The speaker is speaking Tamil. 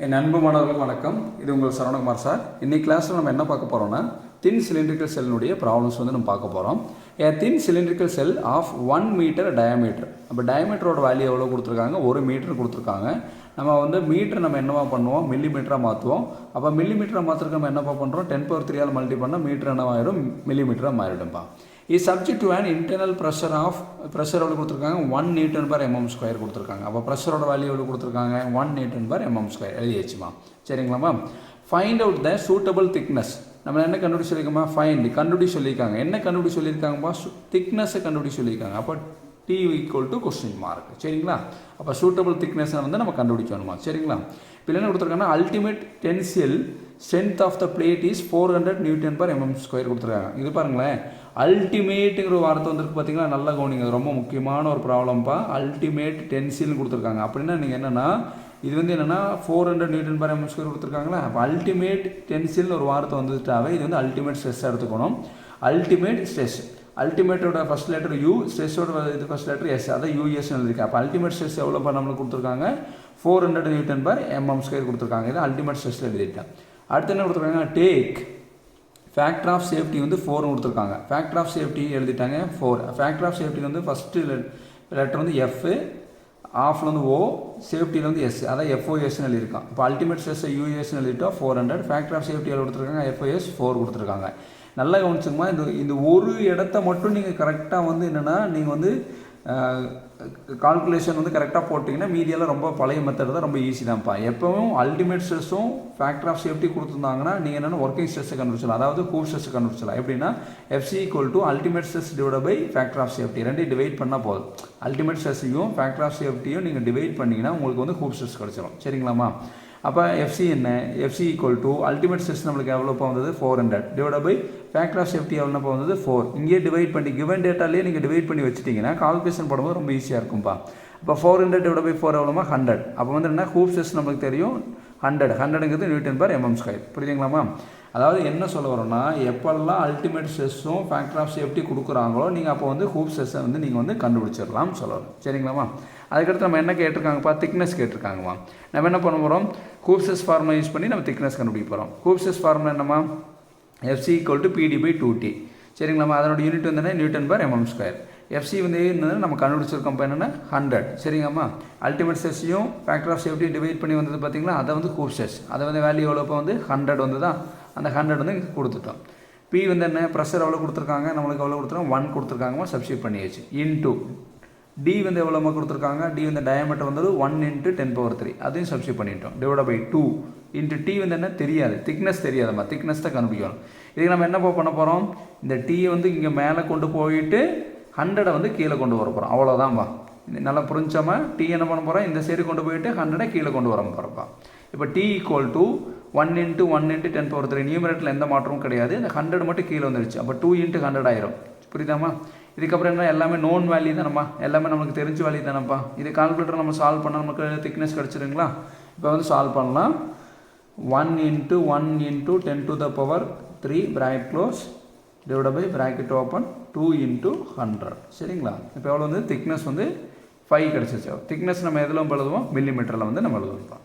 என் அன்பு மாணவர்களுக்கு வணக்கம். இது உங்கள் சரவணகுமார் சார். இன்னைக்கு கிளாஸில் நம்ம என்ன பார்க்க போகிறோம்னா தின் சிலிண்ட்ரிக்கல் செல்லுடைய ப்ராப்ளம்ஸ் வந்து நம்ம பார்க்க போகிறோம். A thin cylindrical cell of 1 metre diameter. அப்போ டயமீட்டரோட வேல்யூ எவ்வளோ கொடுத்துருக்காங்க? 1 மீட்டர் கொடுத்துருக்காங்க. நம்ம வந்து மீட்டர் நம்ம என்னவா பண்ணுவோம்? மில்லிமீட்டராக மாற்றுவோம். அப்போ மில்லிமீட்டராக மாற்றுறதுக்கு நம்ம என்னப்பா பண்ணுறோம்? 10⁻³ மல்டி பண்ணால் மீட்டர் என்னவாயிடும்? மில்லிமீட்டராக மாறிடும்பா. Is subject to an internal pressure எவ்வளோ கொடுத்துருக்காங்க? 1 Nm/mm² கொடுத்துருக்காங்க. அப்போ ப்ரெஷரோட வேல்யூ எவ்வளோ கொடுத்துருக்காங்க? 1 Nm/mm² எழுதியாச்சுமா. சரிங்களாம்மா. Find out the suitable thickness. நம்ம என்ன கண்டுபிடி சொல்லியிருக்கோமா? கண்டுபிடி சொல்லியிருக்காங்க. என்ன கண்டுபிடி சொல்லியிருக்காங்கப்பா? திக்னஸை கண்டுபிடி சொல்லியிருக்காங்க. அப்போ T =? சரிங்களா? அப்போ சூட்டபிள் திக்னஸை வந்து நம்ம கண்டுபிடிக்கணுமா? சரிங்களா? இப்போ என்ன கொடுத்துருக்காங்கன்னா ultimate tensile strength of the plate is 400 Nm/mm² கொடுத்துருக்காங்க. இது பாருங்களேன், அல்டிமேட்டுங்கிற வார்த்தை வந்துருக்கு பார்த்தீங்களா? நல்ல கவனிங்க, ரொம்ப முக்கியமான ஒரு ப்ராப்ளம்ப்பா. அல்டிமேட் டென்சில்னு கொடுத்துருக்காங்க. அப்படின்னா நீங்கள் என்னென்னா இது வந்து என்னென்னா 400 Nm/mm² கொடுத்துருக்காங்களா? அப்போ அல்டிமேட் டென்சில்னு ஒரு வார்த்தை வந்துட்டாவே இது வந்து அல்டிமேட் ஸ்ட்ரெஸ்ஸாக எடுத்துக்கணும். அல்டிமேட் ஸ்ட்ரெஸ், அல்டிமேட்டோட ஃபஸ்ட் லெட்டர் U, ஸ்ட்ரெஸ்ஸோட இது ஃபஸ்ட் லெட்டர் S, அதை US எழுதிருக்கு. அப்போ அல்டிமேட் ஸ்ட்ரெஸ் எவ்வளோ நம்மளுக்கு கொடுத்துருக்காங்க? 400 Nm/mm² கொடுத்துருக்காங்க. இது அல்டிமேட் ஸ்ட்ரெஸ்ஸில் எழுதிட்டேன். அடுத்து என்ன கொடுத்துருக்காங்க? டேக் ஃபேக்டர் ஆஃப் சேஃப்டி வந்து 4 கொடுத்துருக்காங்க. ஃபேக்டர் ஆஃப் சேஃப்டி எழுதிட்டாங்க 4. ஃபேக்டர் ஆஃப் சேஃப்டி வந்து ஃபஸ்ட்டு லெட்டர் வந்து F, ஆஃப்ல வந்து O, சேஃப்டியில் வந்து S, அதான் FOSன்னு எழுதியிருக்கான். இப்போ அல்டிமேட் ஸ்ட்ரெஸ்ஸை USன்னு எழுதிட்டோம் 400. ஃபேக்டர் ஆஃப் சேஃப்டி எவ்வளோ கொடுத்துருக்காங்க? FOS 4 கொடுத்துருக்காங்க. நல்லா கவனிச்சுங்கம்மா. இந்த ஒரு இடத்த மட்டும் நீங்கள் கரெக்டாக வந்து என்னென்னா நீங்கள் வந்து கால்குலேஷன் வந்து கரெக்டாக போட்டிங்கன்னா மீதியெல்லாம் ரொம்ப பழைய மெத்தட் தான், ரொம்ப ஈஸி தான்ப்பா. எப்போவும் அல்டிமேட் ஸ்ட்ரெஸ்ஸும் ஃபேக்டர் ஆஃப் சேஃப்டி கொடுத்துருந்தாங்கன்னா நீங்கள் என்னென்னா ஒர்க்கிங் ஸ்ட்ரெஸ்ஸை கண்டுபிடிச்சலாம், அதாவது ஹூப் ஸ்ட்ரெஸ்ஸை கண்டுபிடிச்சலாம். எப்படின்னா FC = ultimate stress divide by factor of safety. ரெண்டையும் டிவைட் பண்ணால் போதும். அல்டிமேட் ஸ்ட்ரெஸ்ஸையும் ஃபேக்டர் ஆஃப் சேஃப்டியும் நீங்கள் டிவைட் பண்ணிங்கன்னா உங்களுக்கு வந்து ஹூப் ஸ்ட்ரெஸ் கிடச்சிடும். சரிங்களாம்மா? அப்போ FC என்ன? FC = அல்டிமேட் ஸ்ட்ரெஸ் நம்மளுக்கு எவ்வளோப்பா வந்தது? 400 divide by factor of safety எவ்வளோப்பா வந்தது? 4. இங்கே டிவைட் பண்ணி கிவன் டேட்டாலேயே நீங்கள் டிவைட் பண்ணி வச்சுட்டிங்கன்னா கால்குலேஷன் போடும்போது ரொம்ப ஈஸியாக இருக்கும்ப்பா. இப்போ 400 டிவைட் பை 4 எவ்வளோமா? 100. அப்போ வந்து என்ன? ஹூப் ஸ்ட்ரெஸ் நம்மளுக்கு தெரியும் 100ங்கிறது Nm/mm². புரியுதுங்களாம்மா? அதாவது என்ன சொல்ல வரோம்னா, எப்பெல்லாம் அல்டிமேட் ஸ்ட்ரெஸ்ஸும் ஃபேக்டர் ஆஃப் சேஃப்டி கொடுக்குறாங்களோ நீங்கள் அப்போ வந்து ஹூப் ஸ்ட்ரெஸ்ஸை வந்து நீங்கள் வந்து கண்டுபிடிச்சிடலாம்னு சொல்லணும். சரிங்களாம்மா? அதுக்கடுத்து நம்ம என்ன கேட்டிருக்காங்கப்பா? திக்னஸ் கேட்டிருக்காங்கம்மா. நம்ம என்ன பண்ண போகிறோம்? ஹூப் ஸ்ட்ரெஸ் ஃபார்முலா யூஸ் பண்ணி நம்ம திக்னஸ் கண்டுபிடிக்க போகிறோம். ஹூப் ஸ்ட்ரெஸ் ஃபார்முலா என்னம்மா? FC = PD/2T. சரிங்களாம்மா? அதனோட யூனிட் வந்து Nm/mm². FC வந்து என்னது நம்ம கண்டுபிடிச்சிருக்கோம் என்னென்னா 100. சரிங்கம்மா? அல்டிமேட் ஸ்ட்ரெஸ்ஸையும் ஃபேக்டர் ஆஃப் சேஃப்டி டிவைட் பண்ணி வந்தது பார்த்தீங்களா? அதை வந்து ஹூப் ஸ்ட்ரெஸ், அதை வந்து வேல்யூ எவ்வளோப்போ வந்து 100 வந்து தான். அந்த 100 வந்து இங்கே கொடுத்துட்டோம். P வந்து என்ன? ப்ரெஷர் எவ்வளோ கொடுத்துருக்காங்க? நம்மளுக்கு எவ்வளோ கொடுத்துருக்காங்க? 1 கொடுத்துருக்காங்கம்மா. சப்ஸ்டியூட் பண்ணியாச்சு. இன்டூ D வந்து எவ்வளோமா கொடுத்துருக்காங்க? D வந்து டயமீட்டர் வந்தது 1 × 10⁻³ அதையும் சப்ஸ்டியூட் பண்ணிட்டோம். டிவைட் பை 2 இன்ட்டு T வந்து என்ன? தெரியாது, திக்னஸ் தெரியாதம்மா. திக்னஸ் தான் கண்டுபிடிக்கணும். இதுக்கு நம்ம என்ன பண்ண போகிறோம்? இந்த T வந்து இங்கே மேலே கொண்டு போயிட்டு 100 வந்து கீழே கொண்டு வர போகிறோம். அவ்வளோதான்ப்பா. நல்லா புரிஞ்சாமல் T என்ன பண்ண போகிறோம்? இந்த சைடு கொண்டு போயிட்டு 100 கீழே கொண்டு வர போகிறோம்ப்பா. இப்போ T = 1 × 1 × 10⁻³ நியூமரேட்டரில் எந்த மாற்றமும் கிடையாது. இந்த 100 மட்டும் கீழே வந்துடுச்சு. அப்போ 2 × 100 ஆயிரும். புரியுதாம்மா? இதுக்கப்புறம் என்ன? எல்லாமே நோன் வேல்யூ தானம்மா, எல்லாமே நமக்கு தெரிஞ்ச வேல்யூ தானப்பா. இது கால்குலேட்டர் நம்ம சால்வ் பண்ணால் நமக்கு திக்னஸ் கிடச்சிருங்களா? இப்போ வந்து சால்வ் பண்ணலாம். 1 × 1 × 10⁻³ bracket close divide by bracket open 2 × 100. சரிங்களா? இப்போ எவ்வளோ வந்து திக்னஸ் வந்து 5 கிடச்சிச்சு. திக்னஸ் நம்ம எதில் எழுதுவோம்? மில்லிமீட்டரில் வந்து நம்ம எழுதுவோம்ப்பா.